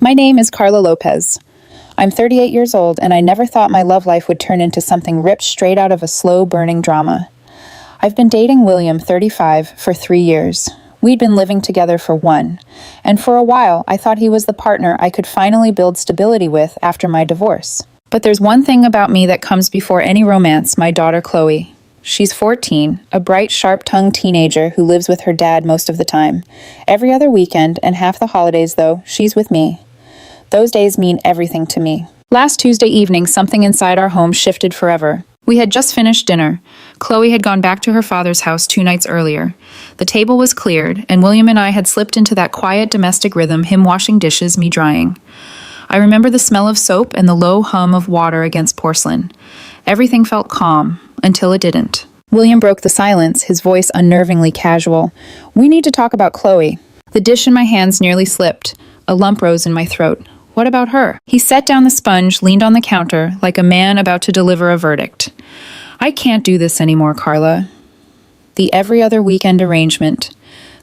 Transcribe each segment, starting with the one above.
My name is Carla Lopez. I'm 38 years old, and I never thought my love life would turn into something ripped straight out of a slow-burning drama. I've been dating William, 35, for 3 years. We'd been living together for 1, and for a while I thought he was the partner I could finally build stability with after my divorce. But there's one thing about me that comes before any romance: my daughter Chloe. She's 14, a bright, sharp-tongued teenager who lives with her dad most of the time. Every other weekend, and half the holidays though, she's with me. Those days mean everything to me. Last Tuesday evening, something inside our home shifted forever. We had just finished dinner. Chloe had gone back to her father's house 2 nights earlier. The table was cleared, and William and I had slipped into that quiet domestic rhythm, him washing dishes, me drying. I remember the smell of soap and the low hum of water against porcelain. Everything felt calm, until it didn't. William broke the silence, his voice unnervingly casual. "We need to talk about Chloe." The dish in my hands nearly slipped. A lump rose in my throat. What about her? He set down the sponge, leaned on the counter, like a man about to deliver a verdict. "I can't do this anymore, Carla." The every other weekend arrangement.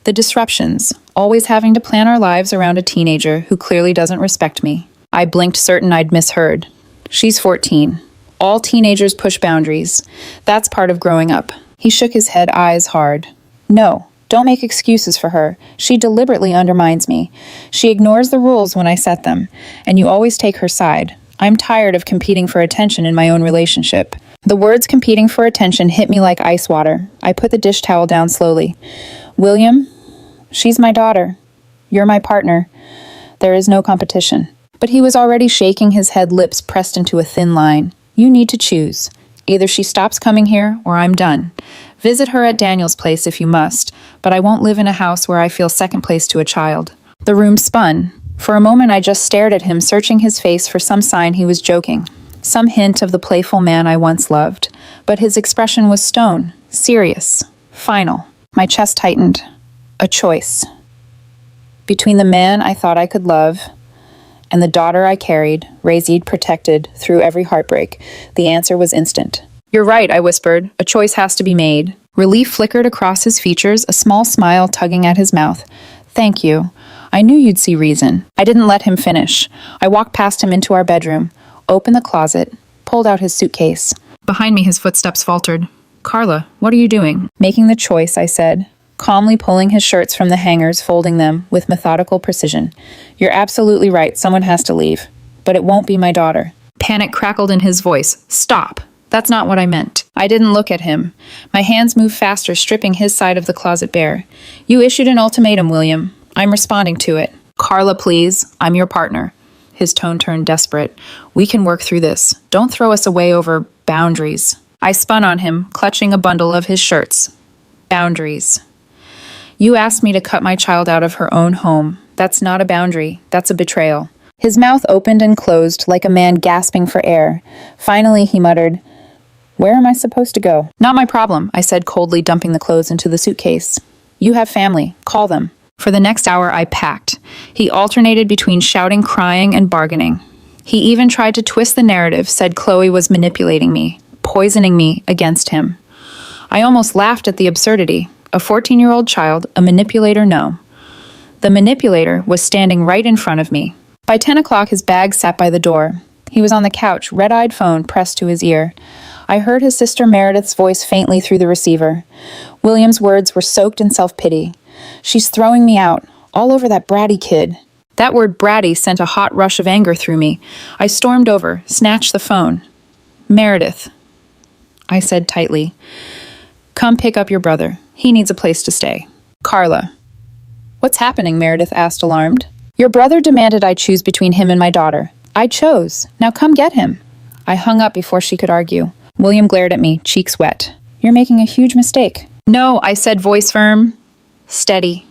The disruptions, always having to plan our lives around a teenager who clearly doesn't respect me. I blinked, certain I'd misheard. She's 14. All teenagers push boundaries. That's part of growing up. He shook his head, eyes hard. "No. Don't make excuses for her. She deliberately undermines me. She ignores the rules when I set them, and you always take her side. I'm tired of competing for attention in my own relationship." The words competing for attention hit me like ice water. I put the dish towel down slowly. "William, she's my daughter. You're my partner. There is no competition." But he was already shaking his head, lips pressed into a thin line. "You need to choose. Either she stops coming here, or I'm done. Visit her at Daniel's place if you must, but I won't live in a house where I feel second place to a child." The room spun. For a moment I just stared at him, searching his face for some sign he was joking, some hint of the playful man I once loved. But his expression was stone, serious, final. My chest tightened. A choice. Between the man I thought I could love and the daughter I carried, raised, protected, through every heartbreak, the answer was instant. "You're right," I whispered. "A choice has to be made." Relief flickered across his features, a small smile tugging at his mouth. "Thank you. I knew you'd see reason." I didn't let him finish. I walked past him into our bedroom, opened the closet, pulled out his suitcase. Behind me, his footsteps faltered. "Carla, what are you doing?" "Making the choice," I said, calmly pulling his shirts from the hangers, folding them with methodical precision. "You're absolutely right. Someone has to leave. But it won't be my daughter." Panic crackled in his voice. "Stop. That's not what I meant." I didn't look at him. My hands moved faster, stripping his side of the closet bare. "You issued an ultimatum, William. I'm responding to it." "Carla, please. I'm your partner." His tone turned desperate. "We can work through this. Don't throw us away over boundaries." I spun on him, clutching a bundle of his shirts. "Boundaries. You asked me to cut my child out of her own home. That's not a boundary. That's a betrayal." His mouth opened and closed like a man gasping for air. Finally, he muttered, "Where am I supposed to go?" "Not my problem," I said coldly, dumping the clothes into the suitcase. "You have family. Call them." For the next hour, I packed. He alternated between shouting, crying, and bargaining. He even tried to twist the narrative, said Chloe was manipulating me, poisoning me against him. I almost laughed at the absurdity. A 14-year-old child, a manipulator, no. The manipulator was standing right in front of me. By 10 o'clock, his bag sat by the door. He was on the couch, red-eyed, phone pressed to his ear. I heard his sister Meredith's voice faintly through the receiver. William's words were soaked in self-pity. "She's throwing me out, all over that bratty kid." That word bratty sent a hot rush of anger through me. I stormed over, snatched the phone. "Meredith," I said tightly, "come pick up your brother. He needs a place to stay." "Carla." "What's happening?" Meredith asked, alarmed. "Your brother demanded I choose between him and my daughter. I chose. Now come get him." I hung up before she could argue. William glared at me, cheeks wet. "You're making a huge mistake." "No," I said, voice firm, steady.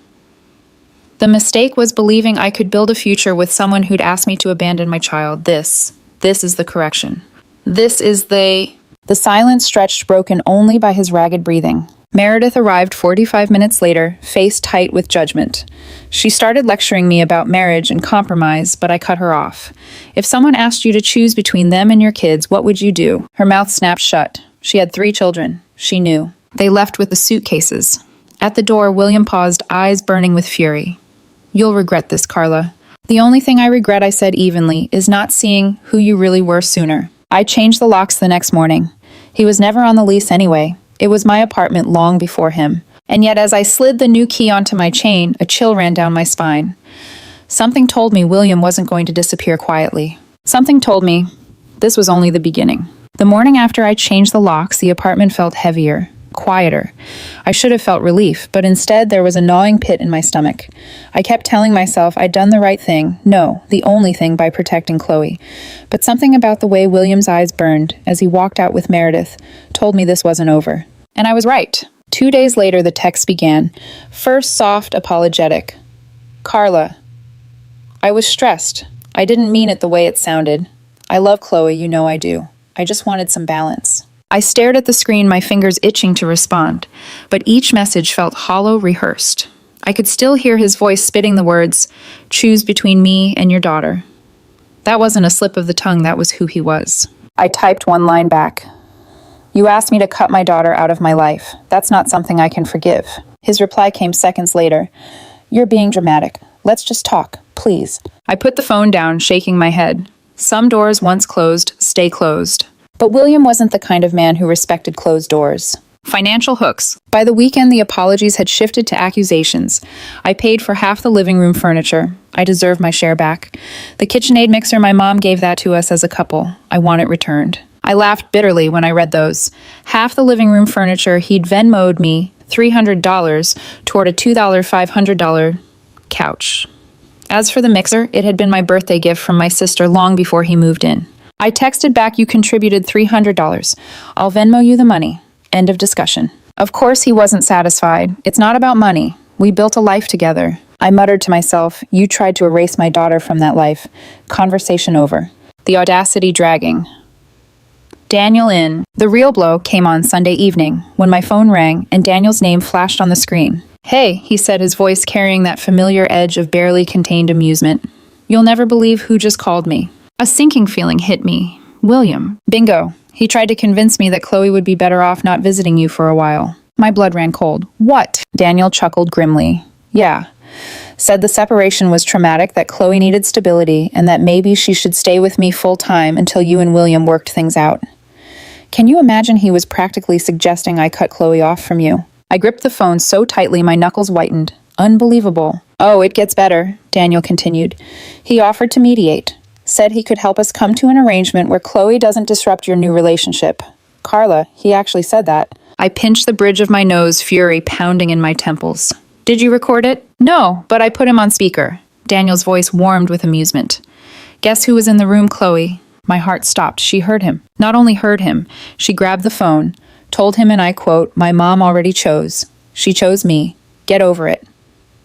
The mistake was believing I could build a future with someone who'd asked me to abandon my child. This is the correction. This is the silence stretched, broken only by his ragged breathing. Meredith arrived 45 minutes later, face tight with judgment. She started lecturing me about marriage and compromise, but I cut her off. "If someone asked you to choose between them and your kids, what would you do?" Her mouth snapped shut. She had 3 children. She knew. They left with the suitcases. At the door, William paused, eyes burning with fury. "You'll regret this, Carla. The only thing I regret I said evenly is not seeing who you really were sooner. I changed the locks the next morning. He was never on the lease anyway. It was my apartment long before him. And yet as I slid the new key onto my chain, a chill ran down my spine. Something told me William wasn't going to disappear quietly. Something told me this was only the beginning. The morning after I changed the locks, the apartment felt heavier, quieter. I should have felt relief, but instead there was a gnawing pit in my stomach. I kept telling myself I'd done the right thing, no, the only thing by protecting Chloe. But something about the way William's eyes burned as he walked out with Meredith told me this wasn't over. And I was right. 2 days later, the text began. First soft, apologetic. Carla. I was stressed. I didn't mean it the way it sounded. I love Chloe, you know I do. I just wanted some balance. I stared at the screen, my fingers itching to respond, but each message felt hollow, rehearsed. I could still hear his voice spitting the words, choose between me and your daughter. That wasn't a slip of the tongue, that was who he was. I typed one line back. You asked me to cut my daughter out of my life. That's not something I can forgive. His reply came seconds later. You're being dramatic. Let's just talk, please. I put the phone down, shaking my head. Some doors once closed, stay closed. But William wasn't the kind of man who respected closed doors. Financial hooks. By the weekend, the apologies had shifted to accusations. I paid for half the living room furniture. I deserve my share back. The KitchenAid mixer, my mom gave that to us as a couple. I want it returned. I laughed bitterly when I read those. Half the living room furniture, he'd Venmo'd me $300 toward a $500 couch. As for the mixer, it had been my birthday gift from my sister long before he moved in. I texted back, you contributed $300. I'll Venmo you the money. End of discussion. Of course he wasn't satisfied. It's not about money. We built a life together. I muttered to myself, you tried to erase my daughter from that life. Conversation over. The audacity dragging. Daniel in. The real blow came on Sunday evening, when my phone rang and Daniel's name flashed on the screen. Hey, he said, his voice carrying that familiar edge of barely contained amusement. You'll never believe who just called me. A sinking feeling hit me. William. Bingo. He tried to convince me that Chloe would be better off not visiting you for a while. My blood ran cold. What? Daniel chuckled grimly. Yeah. Said the separation was traumatic, that Chloe needed stability, and that maybe she should stay with me full time until you and William worked things out. Can you imagine he was practically suggesting I cut Chloe off from you? I gripped the phone so tightly my knuckles whitened. Unbelievable. Oh, it gets better, Daniel continued. He offered to mediate. Said he could help us come to an arrangement where Chloe doesn't disrupt your new relationship. Carla, he actually said that. I pinched the bridge of my nose, fury pounding in my temples. Did you record it? No, but I put him on speaker. Daniel's voice warmed with amusement. Guess who was in the room, Chloe? My heart stopped. She heard him. Not only heard him, she grabbed the phone, told him, and I quote, my mom already chose. She chose me. Get over it.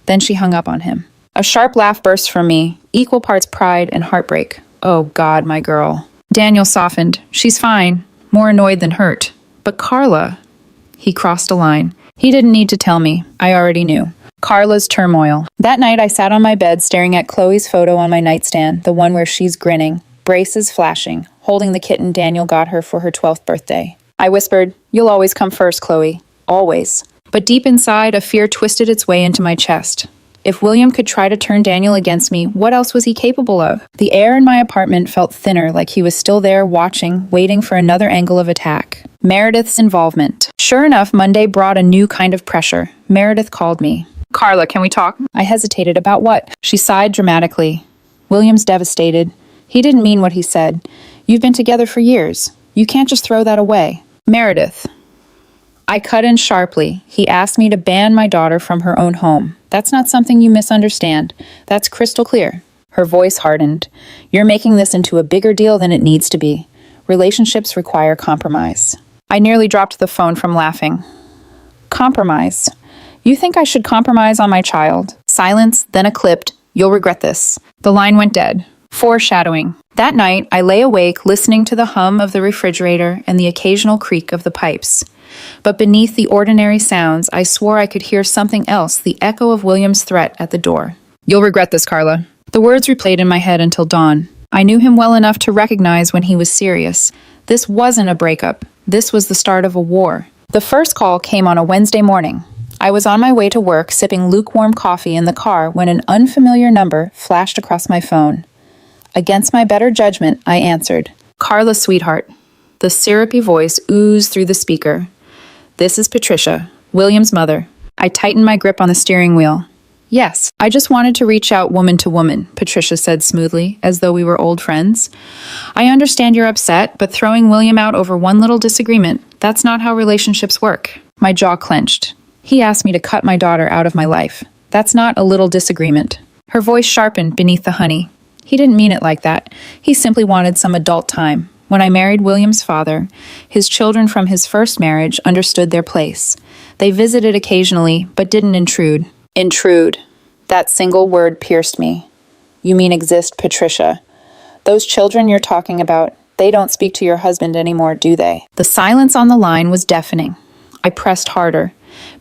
Then she hung up on him. A sharp laugh burst from me, equal parts pride and heartbreak. Oh God, my girl. Daniel softened. She's fine. More annoyed than hurt. But Carla... He crossed a line. He didn't need to tell me. I already knew. Carla's turmoil. That night I sat on my bed staring at Chloe's photo on my nightstand, the one where she's grinning, braces flashing, holding the kitten Daniel got her for her 12th birthday. I whispered, you'll always come first, Chloe. Always. But deep inside, a fear twisted its way into my chest. If William could try to turn Daniel against me, what else was he capable of? The air in my apartment felt thinner, like he was still there watching, waiting for another angle of attack. Meredith's involvement. Sure enough, Monday brought a new kind of pressure. Meredith called me. Carla, can we talk? I hesitated. About what? She sighed dramatically. William's devastated. He didn't mean what he said. You've been together for years. You can't just throw that away. Meredith. I cut in sharply. He asked me to ban my daughter from her own home. That's not something you misunderstand. That's crystal clear. Her voice hardened. You're making this into a bigger deal than it needs to be. Relationships require compromise. I nearly dropped the phone from laughing. Compromise? You think I should compromise on my child? Silence, then a clipped, you'll regret this. The line went dead. Foreshadowing. That night, I lay awake listening to the hum of the refrigerator and the occasional creak of the pipes. But beneath the ordinary sounds, I swore I could hear something else, the echo of William's threat at the door. You'll regret this, Carla. The words replayed in my head until dawn. I knew him well enough to recognize when he was serious. This wasn't a breakup. This was the start of a war. The first call came on a Wednesday morning. I was on my way to work, sipping lukewarm coffee in the car when an unfamiliar number flashed across my phone. Against my better judgment, I answered. "Carla, sweetheart." The syrupy voice oozed through the speaker. "This is Patricia, William's mother." I tightened my grip on the steering wheel. "Yes, I just wanted to reach out woman to woman," Patricia said smoothly, as though we were old friends. "I understand you're upset, but throwing William out over one little disagreement, that's not how relationships work." My jaw clenched. He asked me to cut my daughter out of my life. That's not a little disagreement. Her voice sharpened beneath the honey. He didn't mean it like that. He simply wanted some adult time. When I married William's father, his children from his first marriage understood their place. They visited occasionally, but didn't intrude. Intrude. That single word pierced me. "You mean exist, Patricia. Those children you're talking about, they don't speak to your husband anymore, do they?" The silence on the line was deafening. I pressed harder.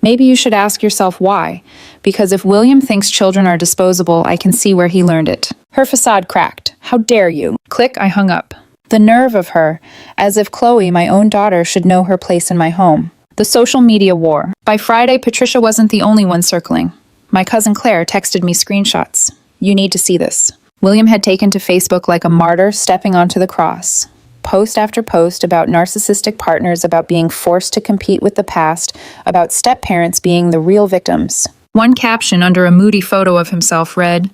"Maybe you should ask yourself why. Because if William thinks children are disposable, I can see where he learned it." Her facade cracked. "How dare you?" Click, I hung up. The nerve of her, as if Chloe, my own daughter, should know her place in my home. The social media war. By Friday, Patricia wasn't the only one circling. My cousin Claire texted me screenshots. "You need to see this." William had taken to Facebook like a martyr stepping onto the cross. Post after post about narcissistic partners, about being forced to compete with the past, about step-parents being the real victims. One caption under a moody photo of himself read,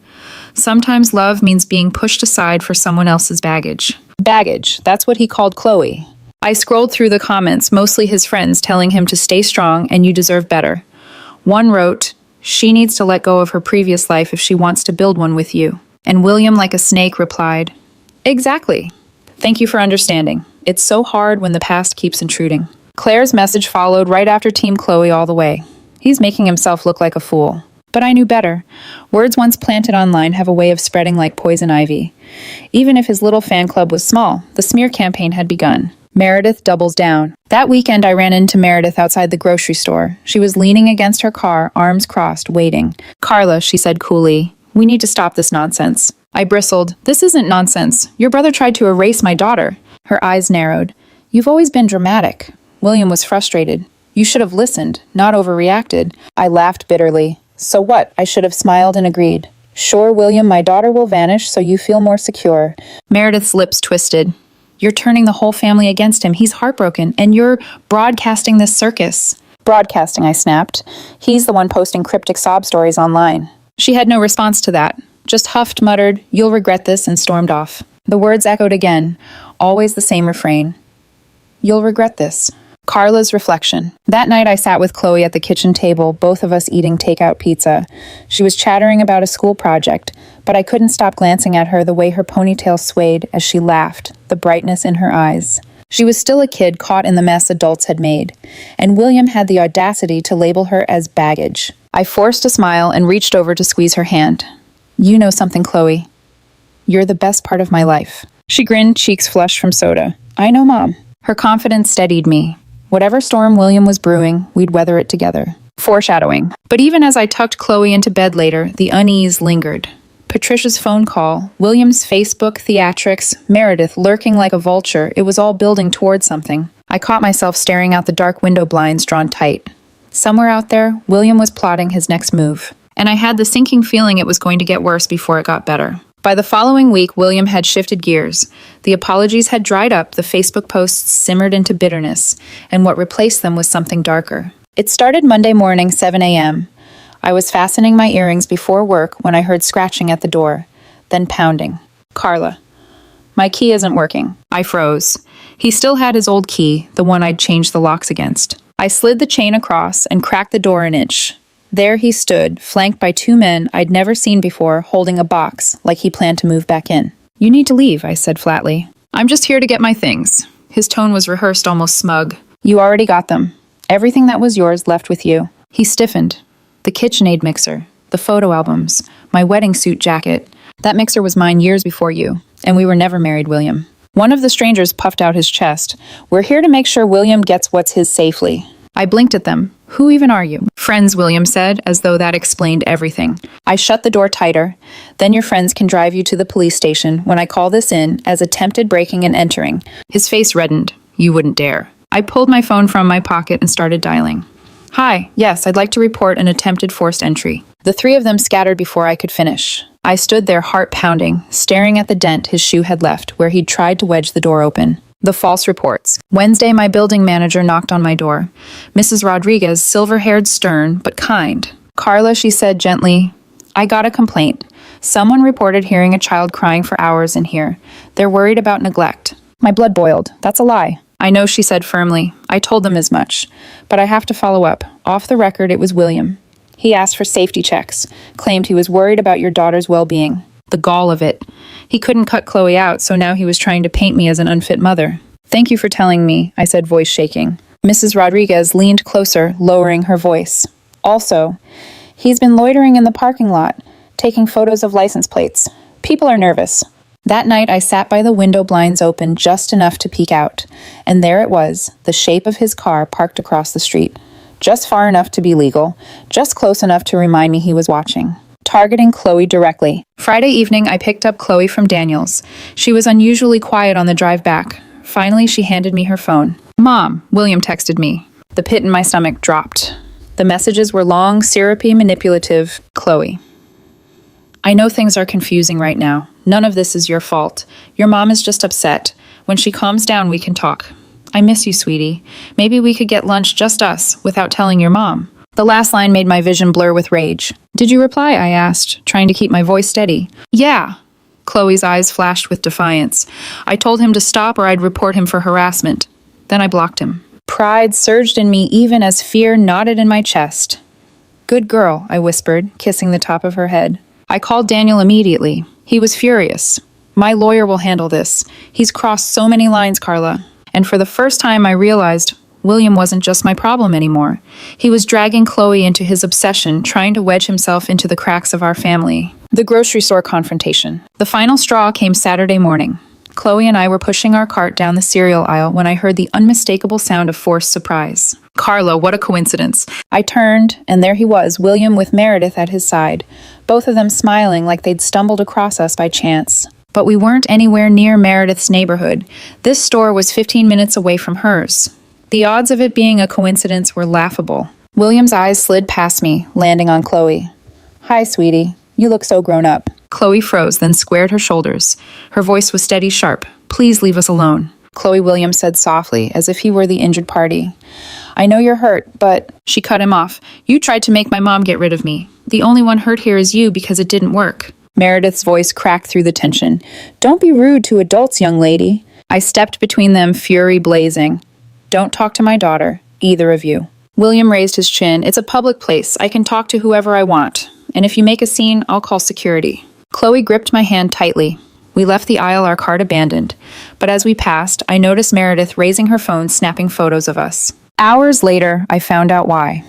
"Sometimes love means being pushed aside for someone else's baggage." Baggage, that's what he called Chloe. I scrolled through the comments, mostly his friends telling him to stay strong and you deserve better. One wrote, "She needs to let go of her previous life if she wants to build one with you." And William, like a snake, replied, "Exactly. Thank you for understanding. It's so hard when the past keeps intruding." Claire's message followed right after Team Chloe all the way. "He's making himself look like a fool." But I knew better. Words once planted online have a way of spreading like poison ivy. Even if his little fan club was small, the smear campaign had begun. Meredith doubles down. That weekend I ran into Meredith outside the grocery store. She was leaning against her car, arms crossed, waiting. "Carla," she said coolly, "we need to stop this nonsense." I bristled. "This isn't nonsense. Your brother tried to erase my daughter." Her eyes narrowed. "You've always been dramatic." William was frustrated. "You should have listened, not overreacted." I laughed bitterly. "So what?" I should have smiled and agreed. "Sure, William, my daughter will vanish so you feel more secure." Meredith's lips twisted. "You're turning the whole family against him. He's heartbroken, and you're broadcasting this circus." "Broadcasting," I snapped. "He's the one posting cryptic sob stories online." She had no response to that. Just huffed, muttered, "You'll regret this," and stormed off. The words echoed again, always the same refrain. "You'll regret this." Carla's reflection. That night I sat with Chloe at the kitchen table, both of us eating takeout pizza. She was chattering about a school project, but I couldn't stop glancing at her, the way her ponytail swayed as she laughed, the brightness in her eyes. She was still a kid caught in the mess adults had made, and William had the audacity to label her as baggage. I forced a smile and reached over to squeeze her hand. "You know something, Chloe. You're the best part of my life." She grinned, cheeks flushed from soda. "I know, Mom." Her confidence steadied me. Whatever storm William was brewing, we'd weather it together. Foreshadowing. But even as I tucked Chloe into bed later, the unease lingered. Patricia's phone call, William's Facebook theatrics, Meredith lurking like a vulture, it was all building toward something. I caught myself staring out the dark window blinds drawn tight. Somewhere out there, William was plotting his next move. And I had the sinking feeling it was going to get worse before it got better. By the following week, William had shifted gears. The apologies had dried up, the Facebook posts simmered into bitterness, and what replaced them was something darker. It started Monday morning, 7 a.m. I was fastening my earrings before work when I heard scratching at the door, then pounding. "Carla, my key isn't working." I froze. He still had his old key, the one I'd changed the locks against. I slid the chain across and cracked the door an inch. There he stood, flanked by two men I'd never seen before, holding a box, like he planned to move back in. "You need to leave," I said flatly. "I'm just here to get my things." His tone was rehearsed, almost smug. "You already got them. Everything that was yours left with you." He stiffened. "The KitchenAid mixer, the photo albums, my wedding suit jacket. That mixer was mine years before you, and we were never married, William." One of the strangers puffed out his chest. "We're here to make sure William gets what's his safely." I blinked at them. "Who even are you?" "Friends," William said, as though that explained everything. I shut the door tighter. "Then your friends can drive you to the police station when I call this in as attempted breaking and entering." His face reddened. "You wouldn't dare." I pulled my phone from my pocket and started dialing. Hi, yes, I'd like to report an attempted forced entry. The three of them scattered before I could finish. I stood there, heart pounding, staring at the dent his shoe had left where he'd tried to wedge the door open. The false reports. Wednesday, my building manager knocked on my door. Mrs. Rodriguez, silver-haired, stern, but kind. Carla, she said gently, I got a complaint. Someone reported hearing a child crying for hours in here. They're worried about neglect. My blood boiled. That's a lie. I know, she said firmly. I told them as much. But I have to follow up. Off the record, it was William. He asked for safety checks, claimed he was worried about your daughter's well-being. The gall of it. He couldn't cut Chloe out, so now he was trying to paint me as an unfit mother. Thank you for telling me, I said, voice shaking. Mrs. Rodriguez leaned closer, lowering her voice. Also, he's been loitering in the parking lot, taking photos of license plates. People are nervous. That night, I sat by the window blinds open just enough to peek out, and there it was, the shape of his car parked across the street. Just far enough to be legal, just close enough to remind me he was watching. Targeting Chloe directly. Friday evening, I picked up Chloe from Daniel's. She was unusually quiet on the drive back. Finally, she handed me her phone. Mom, William texted me. The pit in my stomach dropped. The messages were long, syrupy, manipulative. Chloe. I know things are confusing right now. None of this is your fault. Your mom is just upset. When she calms down, we can talk. I miss you, sweetie. Maybe we could get lunch, just us, without telling your mom. The last line made my vision blur with rage. Did you reply? I asked, trying to keep my voice steady. Yeah. Chloe's eyes flashed with defiance. I told him to stop or I'd report him for harassment. Then I blocked him. Pride surged in me even as fear knotted in my chest. Good girl, I whispered, kissing the top of her head. I called Daniel immediately. He was furious. My lawyer will handle this. He's crossed so many lines, Carla. And for the first time, I realized William wasn't just my problem anymore. He was dragging Chloe into his obsession, trying to wedge himself into the cracks of our family. The grocery store confrontation. The final straw came Saturday morning. Chloe and I were pushing our cart down the cereal aisle when I heard the unmistakable sound of forced surprise. Carla, what a coincidence. I turned, and there he was, William with Meredith at his side, both of them smiling like they'd stumbled across us by chance. But we weren't anywhere near Meredith's neighborhood. This store was 15 minutes away from hers. The odds of it being a coincidence were laughable. William's eyes slid past me, landing on Chloe. Hi, sweetie. You look so grown up. Chloe froze, then squared her shoulders. Her voice was steady, sharp. Please leave us alone. Chloe, William said softly, as if he were the injured party. I know you're hurt, but... She cut him off. You tried to make my mom get rid of me. The only one hurt here is you because it didn't work. Meredith's voice cracked through the tension. Don't be rude to adults, young lady. I stepped between them, fury blazing. Don't talk to my daughter, either of you. William raised his chin. It's a public place. I can talk to whoever I want. And if you make a scene, I'll call security. Chloe gripped my hand tightly. We left the aisle, our cart abandoned. But as we passed, I noticed Meredith raising her phone, snapping photos of us. Hours later, I found out why.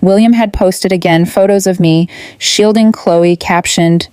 William had posted again photos of me, shielding Chloe, captioned,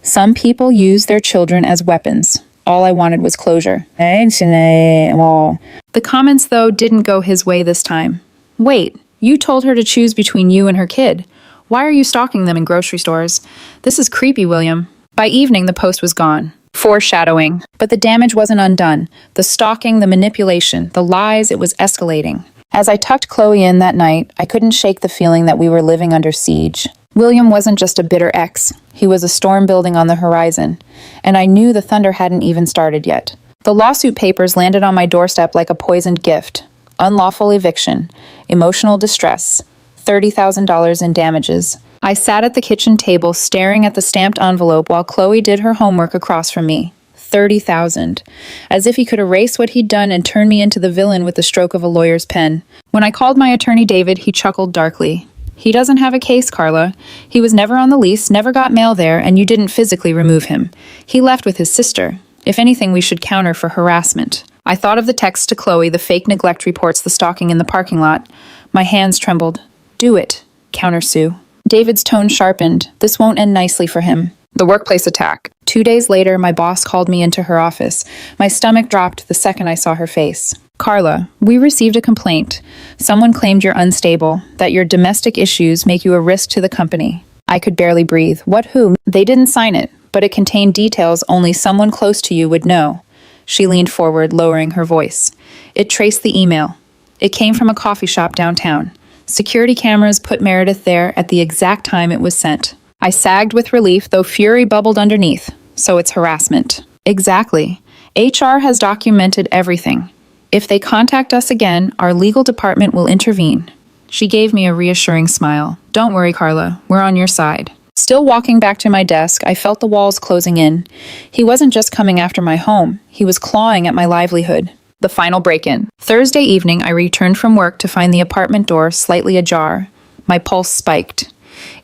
Some people use their children as weapons. All I wanted was closure. The comments, though, didn't go his way this time. Wait, you told her to choose between you and her kid. Why are you stalking them in grocery stores? This is creepy, William. By evening, the post was gone. Foreshadowing. But the damage wasn't undone. The stalking, the manipulation, the lies, it was escalating. As I tucked Chloe in that night, I couldn't shake the feeling that we were living under siege. William wasn't just a bitter ex. He was a storm building on the horizon. And I knew the thunder hadn't even started yet. The lawsuit papers landed on my doorstep like a poisoned gift. Unlawful eviction, emotional distress, $30,000 in damages. I sat at the kitchen table staring at the stamped envelope while Chloe did her homework across from me. $30,000. As if he could erase what he'd done and turn me into the villain with the stroke of a lawyer's pen. When I called my attorney David, he chuckled darkly. He doesn't have a case, Carla. He was never on the lease, never got mail there, and you didn't physically remove him. He left with his sister. If anything, we should counter for harassment. I thought of the text to Chloe, the fake neglect reports, the stalking in the parking lot. My hands trembled. Do it, counter Sue. David's tone sharpened. This won't end nicely for him. The workplace attack. 2 days later, my boss called me into her office. My stomach dropped the second I saw her face. Carla, we received a complaint. Someone claimed you're unstable, that your domestic issues make you a risk to the company. I could barely breathe. What, who? They didn't sign it, but it contained details only someone close to you would know. She leaned forward, lowering her voice. It traced the email. It came from a coffee shop downtown. Security cameras put Meredith there at the exact time it was sent. I sagged with relief, though fury bubbled underneath. So it's harassment. Exactly. HR has documented everything. If they contact us again, our legal department will intervene. She gave me a reassuring smile. Don't worry, Carla. We're on your side. Still walking back to my desk, I felt the walls closing in. He wasn't just coming after my home. He was clawing at my livelihood. The final break-in. Thursday evening, I returned from work to find the apartment door slightly ajar. My pulse spiked.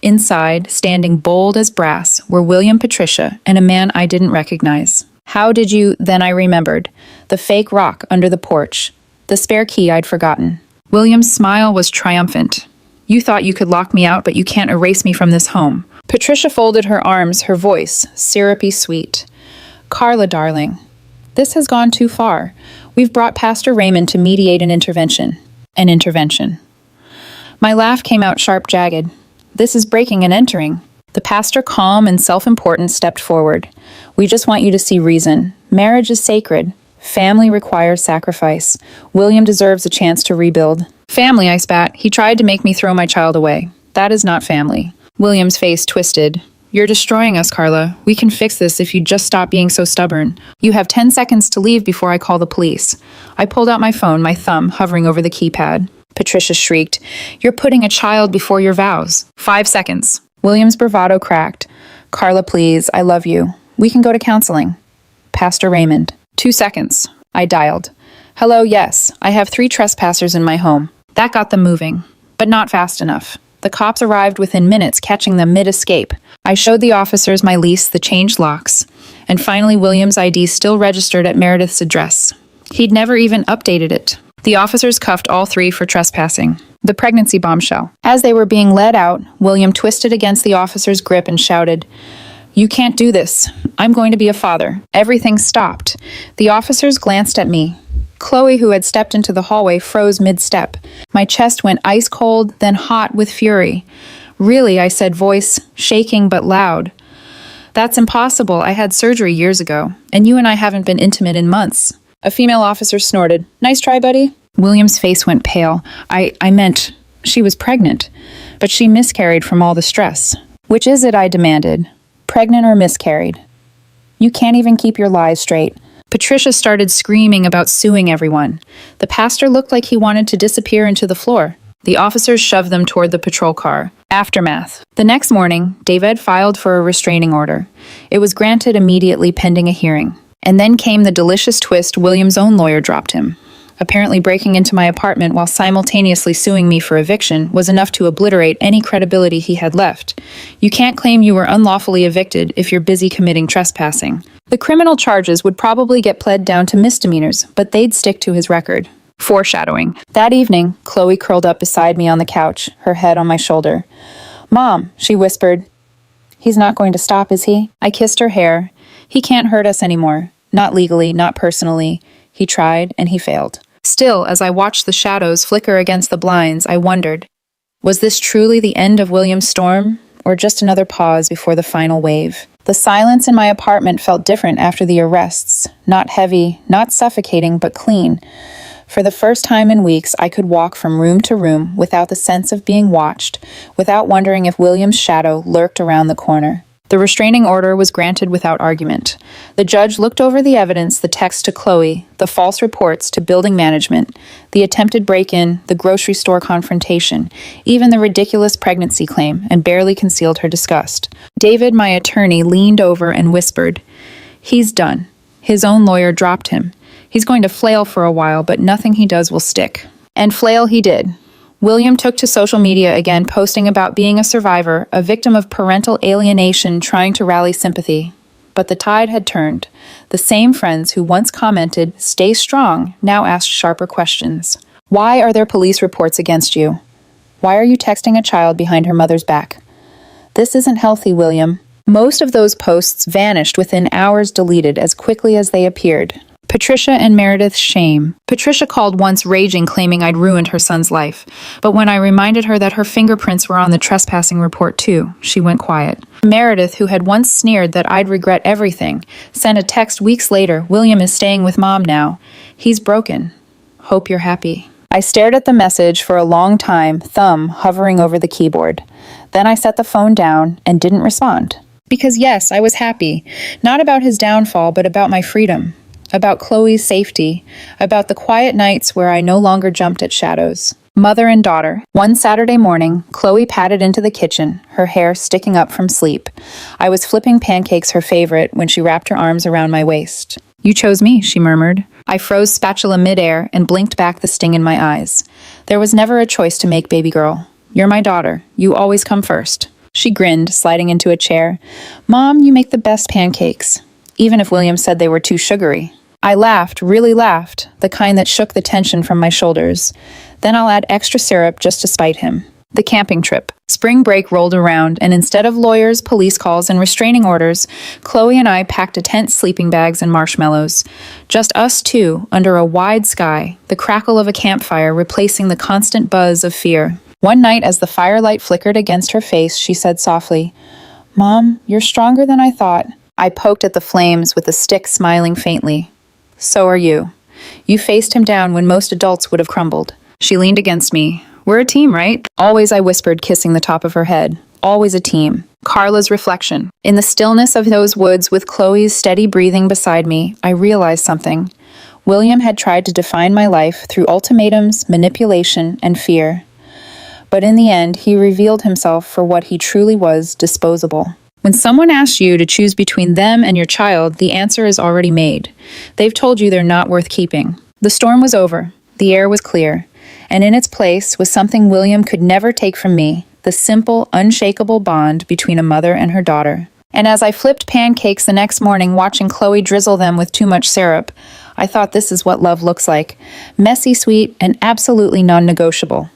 Inside, standing bold as brass, were William, Patricia, and a man I didn't recognize. How did you... Then I remembered. The fake rock under the porch. The spare key I'd forgotten. William's smile was triumphant. You thought you could lock me out, but you can't erase me from this home. Patricia folded her arms, her voice syrupy sweet. Carla, darling, this has gone too far. We've brought Pastor Raymond to mediate an intervention. An intervention. My laugh came out sharp, jagged. This is breaking and entering. The pastor, calm and self-important, stepped forward. We just want you to see reason. Marriage is sacred. Family requires sacrifice. William deserves a chance to rebuild. Family, I spat. He tried to make me throw my child away. That is not family. William's face twisted. You're destroying us, Carla. We can fix this if you just stop being so stubborn. You have 10 seconds to leave before I call the police. I pulled out my phone, my thumb hovering over the keypad. Patricia shrieked. You're putting a child before your vows. 5 seconds. William's bravado cracked. Carla, please, I love you. We can go to counseling. Pastor Raymond. 2 seconds. I dialed. Hello, yes. I have 3 trespassers in my home. That got them moving, but not fast enough. The cops arrived within minutes, catching them mid-escape. I showed the officers my lease, the changed locks, and finally William's ID still registered at Meredith's address. He'd never even updated it. The officers cuffed all 3 for trespassing. The pregnancy bombshell. As they were being led out, William twisted against the officer's grip and shouted, You can't do this. I'm going to be a father. Everything stopped. The officers glanced at me. Chloe, who had stepped into the hallway, froze mid-step. My chest went ice cold, then hot with fury. Really, I said, voice shaking but loud. That's impossible. I had surgery years ago, and you and I haven't been intimate in months. A female officer snorted. Nice try, buddy. William's face went pale. I meant she was pregnant, but she miscarried from all the stress. Which is it, I demanded. Pregnant or miscarried? You can't even keep your lies straight. Patricia started screaming about suing everyone. The pastor looked like he wanted to disappear into the floor. The officers shoved them toward the patrol car. Aftermath. The next morning, David filed for a restraining order. It was granted immediately pending a hearing. And then came the delicious twist William's own lawyer dropped him. Apparently breaking into my apartment while simultaneously suing me for eviction was enough to obliterate any credibility he had left. You can't claim you were unlawfully evicted if you're busy committing trespassing. The criminal charges would probably get pled down to misdemeanors, but they'd stick to his record. Foreshadowing. That evening, Chloe curled up beside me on the couch, her head on my shoulder. Mom, she whispered. He's not going to stop, is he? I kissed her hair. He can't hurt us anymore. Not legally, not personally. He tried, and he failed. Still, as I watched the shadows flicker against the blinds, I wondered, was this truly the end of William's storm, or just another pause before the final wave? The silence in my apartment felt different after the arrests. Not heavy, not suffocating, but clean. For the first time in weeks, I could walk from room to room without the sense of being watched, without wondering if William's shadow lurked around the corner. The restraining order was granted without argument. The judge looked over the evidence, the text to Chloe, the false reports to building management, the attempted break-in, the grocery store confrontation, even the ridiculous pregnancy claim, and barely concealed her disgust. David, my attorney, leaned over and whispered, He's done. His own lawyer dropped him. He's going to flail for a while, but nothing he does will stick. And flail he did. William took to social media again, posting about being a survivor, a victim of parental alienation, trying to rally sympathy. But the tide had turned. The same friends who once commented, "Stay strong," now asked sharper questions. Why are there police reports against you? Why are you texting a child behind her mother's back? This isn't healthy, William. Most of those posts vanished within hours, deleted as quickly as they appeared. Patricia and Meredith's shame. Patricia called once raging, claiming I'd ruined her son's life. But when I reminded her that her fingerprints were on the trespassing report too, she went quiet. Meredith, who had once sneered that I'd regret everything, sent a text weeks later, William is staying with Mom now. He's broken. Hope you're happy. I stared at the message for a long time, thumb hovering over the keyboard. Then I set the phone down and didn't respond. Because yes, I was happy. Not about his downfall, but about my freedom. About Chloe's safety. About the quiet nights where I no longer jumped at shadows. Mother and daughter. One Saturday morning, Chloe padded into the kitchen, her hair sticking up from sleep. I was flipping pancakes, her favorite, when she wrapped her arms around my waist. "You chose me," she murmured. I froze spatula midair and blinked back the sting in my eyes. There was never a choice to make, baby girl. You're my daughter. You always come first. She grinned, sliding into a chair. "Mom, you make the best pancakes." Even if William said they were too sugary. I laughed, really laughed, the kind that shook the tension from my shoulders. Then I'll add extra syrup just to spite him. The camping trip. Spring break rolled around, and instead of lawyers, police calls, and restraining orders, Chloe and I packed a tent, sleeping bags, and marshmallows. Just us two, under a wide sky, the crackle of a campfire replacing the constant buzz of fear. One night, as the firelight flickered against her face, she said softly, "Mom, you're stronger than I thought." I poked at the flames with a stick, smiling faintly. "So are you. You faced him down when most adults would have crumbled." She leaned against me. "We're a team, right?" "Always," I whispered, kissing the top of her head. "Always a team." Carla's reflection. In the stillness of those woods, with Chloe's steady breathing beside me, I realized something. William had tried to define my life through ultimatums, manipulation, and fear. But in the end, he revealed himself for what he truly was: disposable. When someone asks you to choose between them and your child, the answer is already made. They've told you they're not worth keeping. The storm was over. The air was clear. And in its place was something William could never take from me, the simple, unshakable bond between a mother and her daughter. And as I flipped pancakes the next morning, watching Chloe drizzle them with too much syrup, I thought, this is what love looks like. Messy, sweet, and absolutely non-negotiable.